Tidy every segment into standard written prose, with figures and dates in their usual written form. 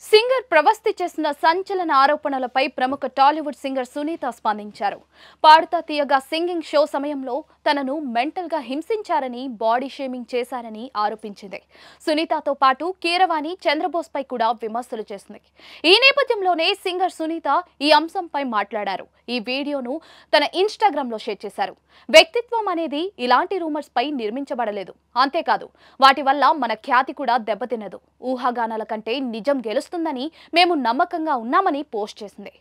Singer Pravasthi చేసిన సంచలన ఆరోపణలపై ప్రముఖ టాలీవుడ్ సింగర్ సునీత స్పందించారు. పాడుతా తీయగా సింగింగ్ షో సమయంలో తనను మెంటల్ గా హింసించారని, బాడీ షేమింగ్ చేశారని ఆరోపించింది. సునీతతో పాటు కీరవాణి, చంద్రబోస్ పై కూడా విమర్శలు చేసింది. ఈ నేపథ్యంలోనే సింగర్ సునీత ఈ అంశంపై మాట్లాడారు. ఈ వీడియోను తన ఇన్‌స్టాగ్రామ్ లో షేర్ చేశారు. వ్యక్తిత్వం అనేది ఇలాంటి రూమర్స్ పై నిర్మించబడలేదు. అంతేకాదు వాటి వల్ల మన ఖ్యాతి కూడా దెబ్బతినదు. ఊహాగానాల కంటే నిజం గెలుస్తుందని మేము నమ్మకంగా ఉన్నామని పోస్ట్ చేసింది.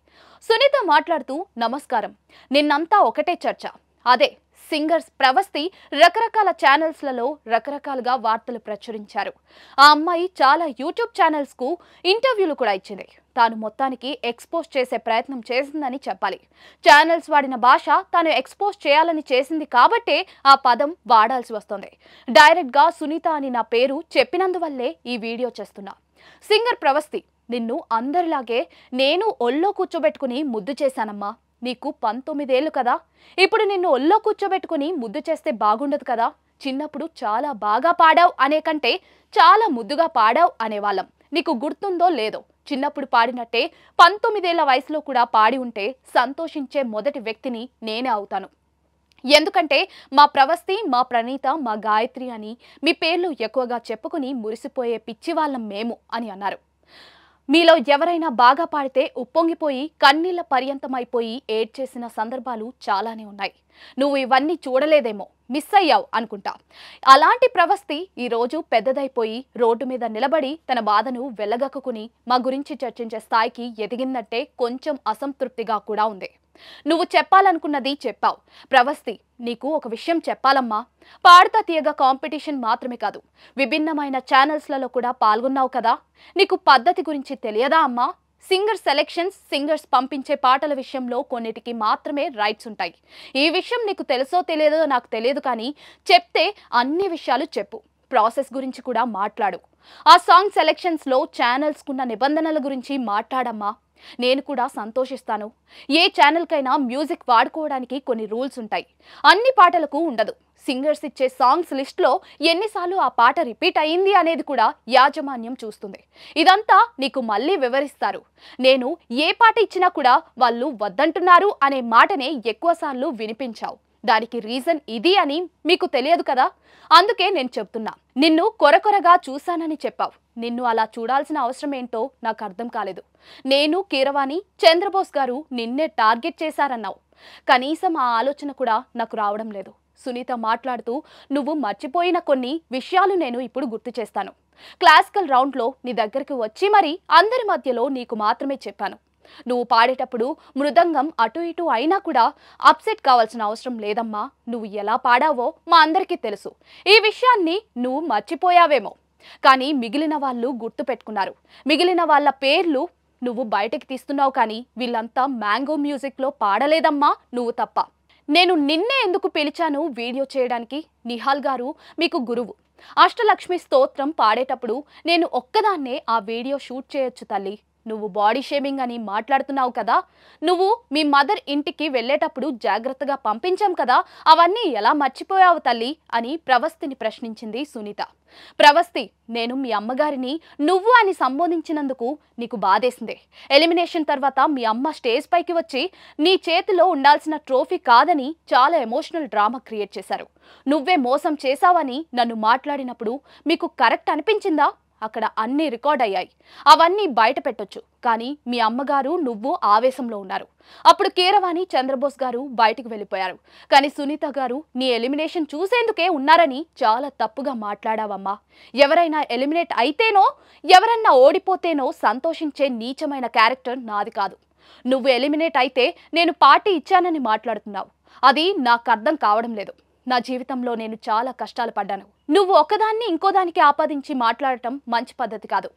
సునీత మాట్లాడుతూ, నమస్కారం, నిన్నంతా ఒకటే చర్చ. అదే సింగర్స్ ప్రవస్తి రకరకాల ఛానల్స్లలో రకరకాలుగా వార్తలు ప్రచురించారు. ఆ అమ్మాయి చాలా యూట్యూబ్ ఛానల్స్ కు ఇంటర్వ్యూలు కూడా ఇచ్చింది. తాను మొత్తానికి ఎక్స్పోజ్ చేసే ప్రయత్నం చేసిందని చెప్పాలి. ఛానల్స్ వాడిన భాష తాను ఎక్స్పోజ్ చేయాలని చేసింది కాబట్టే ఆ పదం వాడాల్సి వస్తుంది. డైరెక్ట్ గా సునీత అని నా పేరు చెప్పినందువల్లే ఈ వీడియో చేస్తున్నా. సింగర్ ప్రవస్తి, నిన్ను అందరిలాగే నేను ఒళ్ళో కూర్చోబెట్టుకుని ముద్దు చేశానమ్మా. నీకు 19 ఏళ్ళు కదా. ఇప్పుడు నిన్ను ఒళ్ళో కూర్చోబెట్టుకుని ముద్దు చేస్తే బాగుండదు కదా. చిన్నప్పుడు చాలా బాగా పాడావు అనే కంటే చాలా ముద్దుగా పాడావు అనేవాళ్ళం. నీకు గుర్తుందో లేదో, చిన్నప్పుడు పాడినట్టే 19 ఏళ్ల వయసులో కూడా పాడి ఉంటే సంతోషించే మొదటి వ్యక్తిని నేనే అవుతాను. ఎందుకంటే మా ప్రవస్తి, మా ప్రణీత, మా గాయత్రి అని మీ పేర్లు ఎక్కువగా చెప్పుకుని మురిసిపోయే పిచ్చివాళ్ళం మేము అని అన్నారు. మీలో ఎవరైనా బాగా పాడితే ఉప్పొంగిపోయి కన్నీళ్ల పర్యంతమైపోయి ఏడ్చేసిన సందర్భాలు చాలానే ఉన్నాయి. నువ్వు ఇవన్నీ చూడలేదేమో, మిస్ అయ్యావు అనుకుంటా. అలాంటి ప్రవస్తి ఈరోజు పెద్దదైపోయి రోడ్డు మీద నిలబడి తన బాధను వెళ్లగక్కుని మా గురించి చర్చించే స్థాయికి ఎదిగిందంటే కొంచెం అసంతృప్తిగా కూడా ఉంది. నువ్వు చెప్పాలనుకున్నది చెప్పావు. ప్రవస్తి, నీకు ఒక విషయం చెప్పాలమ్మా. పాడుతా తీయగా కాంపిటీషన్ మాత్రమే కాదు, విభిన్నమైన ఛానల్స్లలో కూడా పాల్గొన్నావు కదా. నీకు పద్ధతి గురించి తెలియదా అమ్మా? సింగర్ సెలెక్షన్స్, సింగర్స్ పంపించే పాటల విషయంలో కొన్నిటికి మాత్రమే రైట్స్ ఉంటాయి. ఈ విషయం నీకు తెలుసో తెలియదో నాకు తెలియదు, కానీ చెప్తే అన్ని విషయాలు చెప్పు. ప్రాసెస్ గురించి కూడా మాట్లాడు. ఆ సాంగ్ సెలెక్షన్స్ లో ఛానల్స్ కున్న నిబంధనల గురించి మాట్లాడమ్మా. నేను కూడా సంతోషిస్తాను. ఏ ఛానల్కైనా మ్యూజిక్ వాడుకోవడానికి కొన్ని రూల్స్ ఉంటాయి. అన్ని పాటలకు ఉండదు. సింగర్స్ ఇచ్చే సాంగ్స్ లిస్ట్లో ఎన్నిసార్లు ఆ పాట రిపీట్ అయ్యింది అనేది కూడా యాజమాన్యం చూస్తుంది. ఇదంతా నీకు మళ్ళీ వివరిస్తారు. నేను ఏ పాట ఇచ్చినా కూడా వాళ్ళు వద్దంటున్నారు అనే మాటనే ఎక్కువసార్లు వినిపించావు. దానికి రీజన్ ఇది అని మీకు తెలియదు కదా. అందుకే నేను చెప్తున్నా. నిన్ను కొరకొరగా చూశానని చెప్పావు. నిన్ను అలా చూడాల్సిన అవసరం ఏంటో నాకు అర్థం కాలేదు. నేను, కీరవాణి, చంద్రబోస్ గారు నిన్నే టార్గెట్ చేశారన్నావు. కనీసం ఆ ఆలోచన కూడా నాకు రావడం లేదు. సునీత మాట్లాడుతూ, నువ్వు మర్చిపోయిన కొన్ని విషయాలు నేను ఇప్పుడు గుర్తు చేస్తాను. క్లాసికల్ రౌండ్లో నీ దగ్గరికి వచ్చి మరీ అందరి మధ్యలో నీకు మాత్రమే చెప్పాను. నువ్వు పాడేటప్పుడు మృదంగం అటు ఇటు అయినా కూడా అప్సెట్ కావాల్సిన అవసరం లేదమ్మా. నువ్వు ఎలా పాడావో మా అందరికీ తెలుసు. ఈ విషయాన్ని నువ్వు మర్చిపోయావేమో, కానీ మిగిలిన వాళ్ళు గుర్తు పెట్టుకున్నారు. మిగిలిన వాళ్ళ పేర్లు నువ్వు బయటకి తీస్తున్నావు, కానీ వీళ్ళంతా మ్యాంగో మ్యూజిక్లో పాడలేదమ్మా, నువ్వు తప్ప. నేను నిన్నే ఎందుకు పిలిచాను వీడియో చేయడానికి? నిహాల్ గారు మీకు గురువు. అష్టలక్ష్మి స్తోత్రం పాడేటప్పుడు నేను ఒక్కదాన్నే ఆ వీడియో షూట్ చేయొచ్చు తల్లి. నువ్వు బాడీ షేమింగ్ అని మాట్లాడుతున్నావు కదా. నువ్వు మీ మదర్ ఇంటికి వెళ్ళేటప్పుడు జాగ్రత్తగా పంపించాం కదా, అవన్నీ ఎలా మర్చిపోయావు తల్లి అని ప్రవస్తిని ప్రశ్నించింది సునీత. ప్రవస్తి, నేను మీ అమ్మగారిని నువ్వు అని సంబోధించినందుకు నీకు బాధేసింది. ఎలిమినేషన్ తర్వాత మీ అమ్మ స్టేజ్ పైకి వచ్చి నీ చేతిలో ఉండాల్సిన ట్రోఫీ కాదని చాలా ఎమోషనల్ డ్రామా క్రియేట్ చేశారు. నువ్వే మోసం చేశావని నన్ను మాట్లాడినప్పుడు మీకు కరెక్ట్ అనిపించిందా? అక్కడ అన్ని రికార్డ్ అయ్యాయి. అవన్నీ బయట పెట్టొచ్చు, కానీ మీ అమ్మగారు నువ్వు ఆవేశంలో ఉన్నారు. అప్పుడు కీరవాణి, చంద్రబోస్ గారు బయటికి వెళ్ళిపోయారు. కానీ సునీత గారు నీ ఎలిమినేషన్ చూసేందుకే ఉన్నారని చాలా తప్పుగా మాట్లాడావమ్మా. ఎవరైనా ఎలిమినేట్ అయితేనో, ఎవరన్నా ఓడిపోతేనో సంతోషించే నీచమైన క్యారెక్టర్ నాది కాదు. నువ్వు ఎలిమినేట్ అయితే నేను పార్టీ ఇచ్చానని మాట్లాడుతున్నావు. అది నాకు అర్థం కావడం లేదు. నా జీవితంలో నేను చాలా కష్టాలు పడ్డాను. నువ్వు ఒకదాన్ని ఇంకోదానికి ఆపాదించి మాట్లాడటం మంచి పద్ధతి కాదు.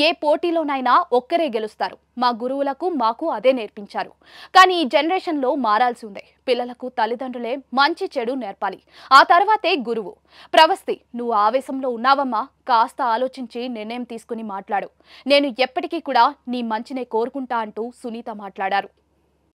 ఏ పోటీలోనైనా ఒక్కరే గెలుస్తారు. మా గురువులకు మాకు అదే నేర్పించారు. కానీ ఈ జనరేషన్లో మారాల్సి ఉంది. పిల్లలకు తల్లిదండ్రులే మంచి చెడు నేర్పాలి, ఆ తర్వాతే గురువు. ప్రవస్తి, నువ్వు ఆవేశంలో ఉన్నావమ్మా. కాస్త ఆలోచించి నిర్ణయం తీసుకుని మాట్లాడు. నేను ఎప్పటికీ కూడా నీ మంచినే కోరుకుంటా అంటూ సునీత మాట్లాడారు.